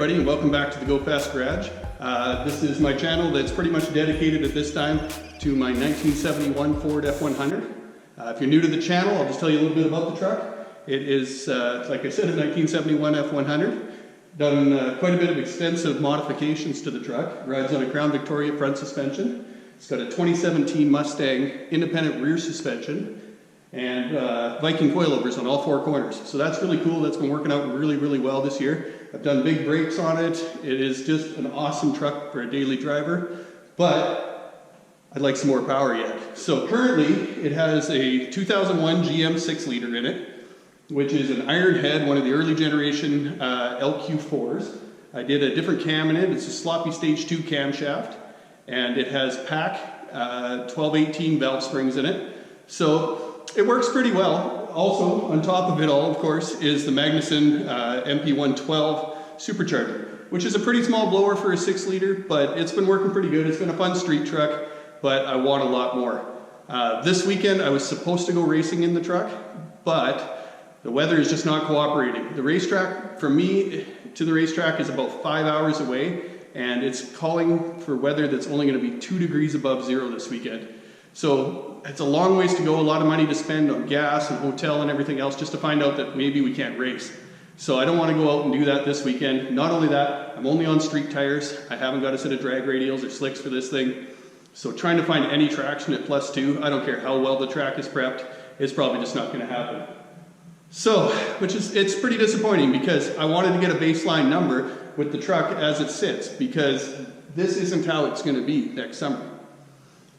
everybody, and welcome back to the Go Fast Garage. This is my channel that's pretty much dedicated at this time to my 1971 Ford F100. If you're new to the channel, I'll just tell you a little bit about the truck. It is, like I said, a 1971 F100. Done quite a bit of extensive modifications to the truck. Rides on a Crown Victoria front suspension. It's got a 2017 Mustang independent rear suspension and Viking coilovers on all four corners. So that's really cool. That's been working out really well this year. I've done big brakes on it. It is just an awesome truck for a daily driver, but I'd like some more power yet. So currently it has a 2001 GM 6-liter in it, which is an iron head, one of the early generation LQ4s. I did a different cam in it. It's a sloppy stage 2 camshaft, and it has PAC 1218 valve springs in it. So it works pretty well. Also, on top of it all, of course, is the Magnuson MP112 Supercharger, which is a pretty small blower for a 6-liter, but it's been working pretty good. It's been a fun street truck, but I want a lot more. This weekend, I was supposed to go racing in the truck, but the weather is just not cooperating. The racetrack, from me to the racetrack, is about 5 hours away, and it's calling for weather that's only going to be 2 degrees above zero this weekend. So it's a long ways to go, a lot of money to spend on gas and hotel and everything else just to find out that maybe we can't race. So I don't want to go out and do that this weekend. Not only that, I'm only on street tires. I haven't got a set of drag radials or slicks for this thing. So trying to find any traction at +2, I don't care how well the track is prepped, it's probably just not going to happen. So, it's pretty disappointing because I wanted to get a baseline number with the truck as it sits, because this isn't how it's going to be next summer.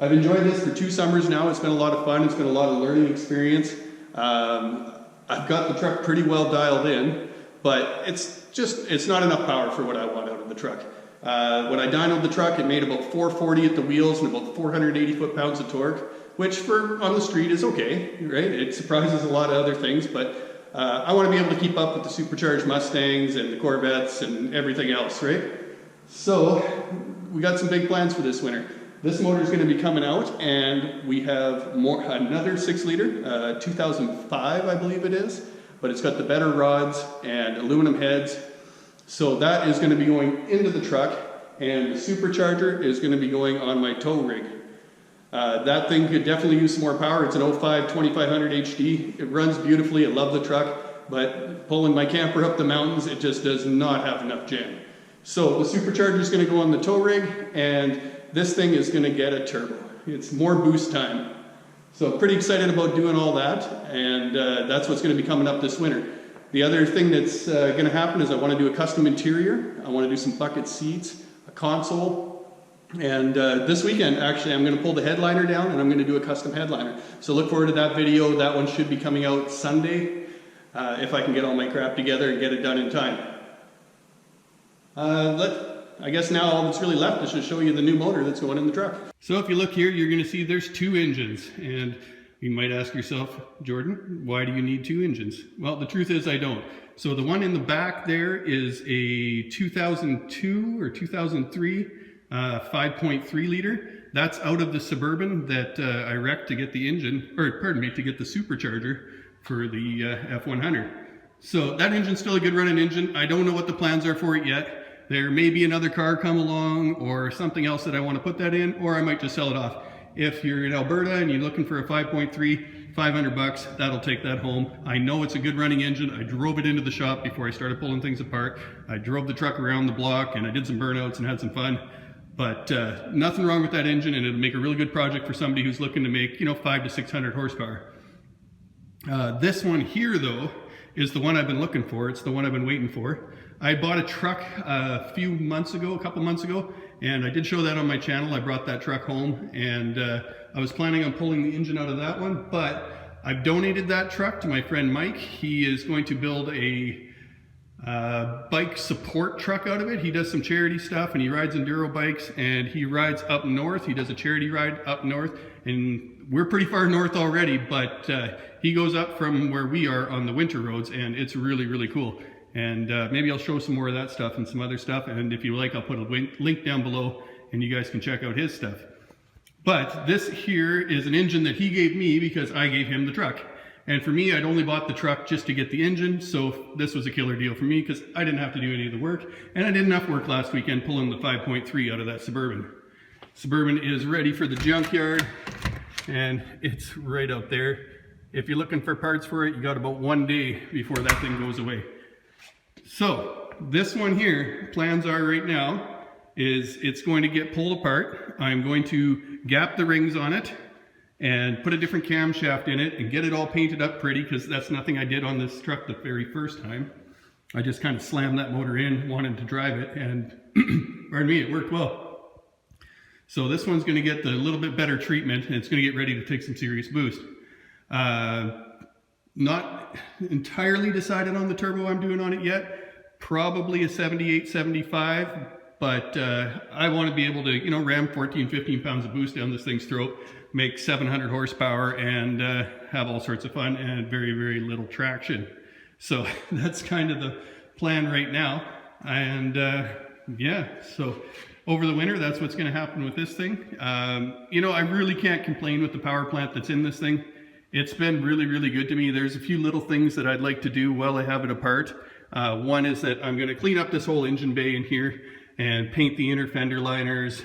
I've enjoyed this for 2 summers now. It's been a lot of fun. It's been a lot of learning experience. I've got the truck pretty well dialed in, but it's not enough power for what I want out of the truck. When I dynoed the truck, it made about 440 at the wheels and about 480 foot-pounds of torque, which for on the street is okay, right? It surprises a lot of other things, but I want to be able to keep up with the supercharged Mustangs and the Corvettes and everything else, right? So we got some big plans for this winter. This motor is going to be coming out, and we have another 6-liter, 2005 I believe it is, but it's got the better rods and aluminum heads. So that is going to be going into the truck, and the supercharger is going to be going on my tow rig. That thing could definitely use some more power. It's an 05 2500 HD. It runs beautifully. I love the truck, but pulling my camper up the mountains, it just does not have enough jam. So the supercharger is going to go on the tow rig, and this thing is going to get a turbo. It's more boost time. So pretty excited about doing all that, and that's what's going to be coming up this winter. The other thing that's going to happen is I want to do a custom interior. I want to do some bucket seats, a console, and this weekend actually I'm going to pull the headliner down and I'm going to do a custom headliner. So look forward to that video. That one should be coming out Sunday if I can get all my crap together and get it done in time. I guess now all that's really left is to show you the new motor that's going in the truck. So if you look here, you're going to see there's 2 engines, and you might ask yourself, Jordan, why do you need 2 engines? Well, the truth is I don't. So the one in the back there is a 2002 or 2003 5.3 liter. That's out of the Suburban that I wrecked to get the engine, or pardon me, to get the supercharger for the F100. So that engine's still a good running engine. I don't know what the plans are for it yet. There may be another car come along or something else that I want to put that in, or I might just sell it off. If you're in Alberta and you're looking for a 5.3, 500 bucks, that'll take that home. I know it's a good running engine. I drove it into the shop before I started pulling things apart. I drove the truck around the block and I did some burnouts and had some fun. But nothing wrong with that engine, and it'll make a really good project for somebody who's looking to make, 500 to 600 horsepower. This one here though is the one I've been looking for. It's the one I've been waiting for. I bought a truck a couple months ago, and I did show that on my channel. I brought that truck home, and I was planning on pulling the engine out of that one, but I've donated that truck to my friend Mike. He is going to build a bike support truck out of it. He does some charity stuff, and he rides enduro bikes, and he rides up north. He does a charity ride up north, and we're pretty far north already, but he goes up from where we are on the winter roads, and it's really cool. And maybe I'll show some more of that stuff and some other stuff, and if you like, I'll put a link down below and you guys can check out his stuff. But this here is an engine that he gave me because I gave him the truck. And for me, I'd only bought the truck just to get the engine, so this was a killer deal for me because I didn't have to do any of the work, and I did enough work last weekend pulling the 5.3 out of that Suburban. Suburban is ready for the junkyard, and it's right out there. If you're looking for parts for it, you got about 1 day before that thing goes away. So this one here, plans are right now, is it's going to get pulled apart. I'm going to gap the rings on it and put a different camshaft in it and get it all painted up pretty, because that's nothing I did on this truck the very first time. I just kind of slammed that motor in, wanted to drive it, and pardon me, it worked well. So this one's going to get the little bit better treatment, and it's going to get ready to take some serious boost. Not entirely decided on the turbo I'm doing on it yet. Probably a 78, 75, but I want to be able to, you know, ram 14, 15 pounds of boost down this thing's throat, make 700 horsepower, and have all sorts of fun and very, very little traction. So that's kind of the plan right now. And yeah, so over the winter, that's what's going to happen with this thing. You know, I really can't complain with the power plant that's in this thing. It's been really, really good to me. There's a few little things that I'd like to do while I have it apart. One is that I'm going to clean up this whole engine bay in here and paint the inner fender liners.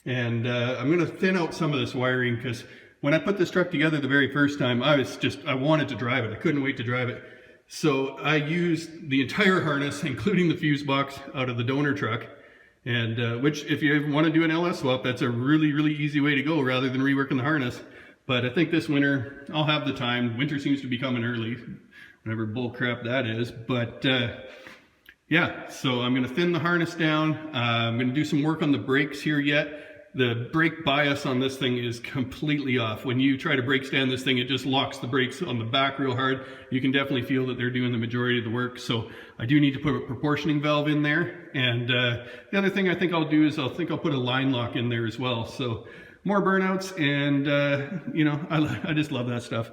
And I'm going to thin out some of this wiring, because when I put this truck together the very first time, I wanted to drive it. I couldn't wait to drive it. So I used the entire harness, including the fuse box, out of the donor truck. And which, if you want to do an LS swap, that's a really, really easy way to go rather than reworking the harness. But I think this winter, I'll have the time. Winter seems to be coming early, whatever bull crap that is. But yeah, so I'm going to thin the harness down. I'm going to do some work on the brakes here yet. The brake bias on this thing is completely off. When you try to brake stand this thing, it just locks the brakes on the back real hard. You can definitely feel that they're doing the majority of the work. So I do need to put a proportioning valve in there. And the other thing I think I'll do is I'll put a line lock in there as well. So more burnouts, and you know, I just love that stuff.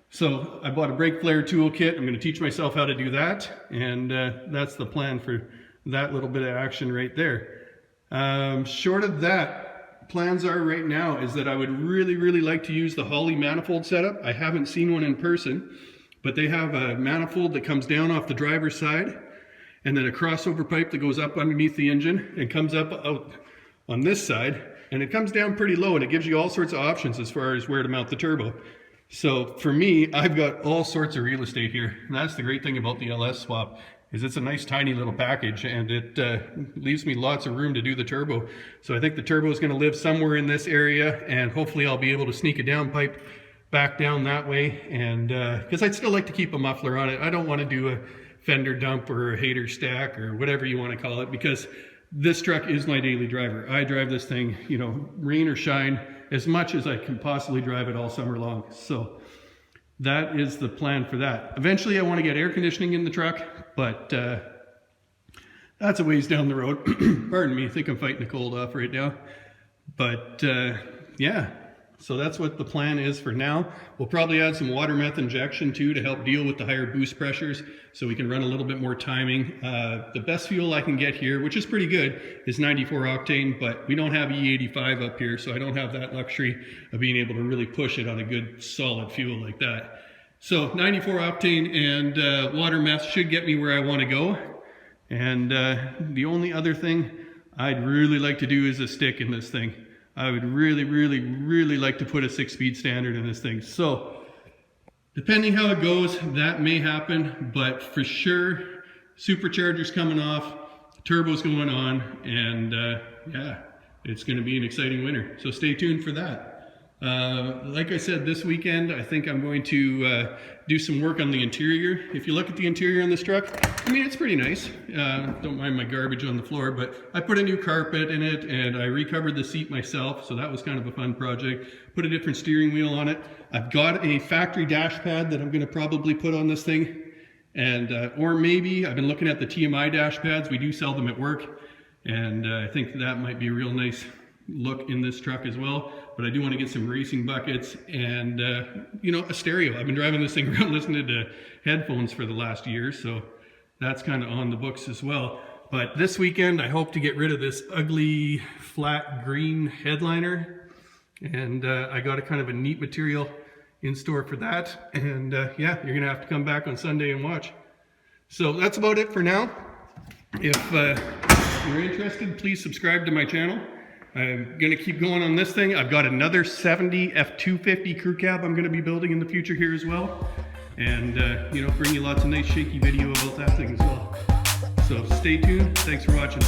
So I bought a brake flare toolkit. I'm going to teach myself how to do that, and that's the plan for that little bit of action right there. Short of that, plans are right now is that I would really, really like to use the Holley manifold setup. I haven't seen one in person, but they have a manifold that comes down off the driver's side, and then a crossover pipe that goes up underneath the engine and comes up out on this side. And it comes down pretty low, and it gives you all sorts of options as far as where to mount the turbo. So for me, I've got all sorts of real estate here. And that's the great thing about the LS swap, is it's a nice tiny little package, and it leaves me lots of room to do the turbo. So I think the turbo is going to live somewhere in this area, and hopefully I'll be able to sneak a downpipe back down that way. And because I'd still like to keep a muffler on it. I don't want to do a fender dump or a hater stack or whatever you want to call it, because this truck is my daily driver. I drive this thing, you know, rain or shine, as much as I can possibly drive it all summer long. So that is the plan for that. Eventually I want to get air conditioning in the truck, but that's a ways down the road. Pardon me, I think I'm fighting a cold off right now. But yeah, so that's what the plan is for now. We'll probably add some water meth injection too to help deal with the higher boost pressures, so we can run a little bit more timing. The best fuel I can get here, which is pretty good, is 94 octane, but we don't have E85 up here, so I don't have that luxury of being able to really push it on a good solid fuel like that. So 94 octane and water meth should get me where I want to go. And the only other thing I'd really like to do is a stick in this thing. I would really, really, really like to put a 6-speed standard in this thing. So depending how it goes, that may happen, but for sure, supercharger's coming off, turbo's going on, and yeah, it's going to be an exciting winter. So stay tuned for that. Like I said, this weekend, I think I'm going to do some work on the interior. If you look at the interior on this truck, I mean, it's pretty nice. Don't mind my garbage on the floor, but I put a new carpet in it, and I recovered the seat myself, so that was kind of a fun project. Put a different steering wheel on it. I've got a factory dash pad that I'm going to probably put on this thing, and or maybe I've been looking at the TMI dash pads. We do sell them at work, and I think that might be a real nice look in this truck as well. But I do want to get some racing buckets and you know, a stereo. I've been driving this thing around listening to headphones for the last year, so that's kind of on the books as well. But this weekend I hope to get rid of this ugly flat green headliner, and I got a kind of a neat material in store for that. And yeah, you're gonna have to come back on Sunday and watch. So that's about it for now. If you're interested, please subscribe to my channel. I'm gonna keep going on this thing. I've got another 70 F250 crew cab I'm gonna be building in the future here as well. And you know, bring you lots of nice shaky video about that thing as well. So stay tuned. Thanks for watching.